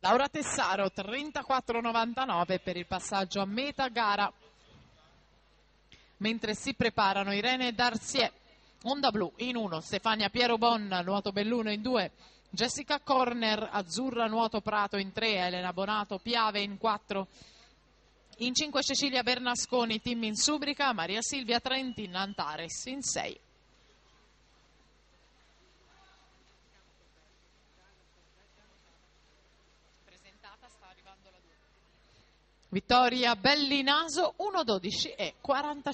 Laura Tessaro 34,99 per il passaggio a metà gara, mentre si preparano Irene Darcier, Onda Blu in 1, Stefania Piero Bon, nuoto Belluno in 2, Jessica Corner, Azzurra nuoto Prato in 3, Elena Bonato Piave in 4, in 5 Cecilia Bernasconi, team in Subrica, Maria Silvia Trentin, Antares in 6. Vittoria Bellinaso 1,12 e 40.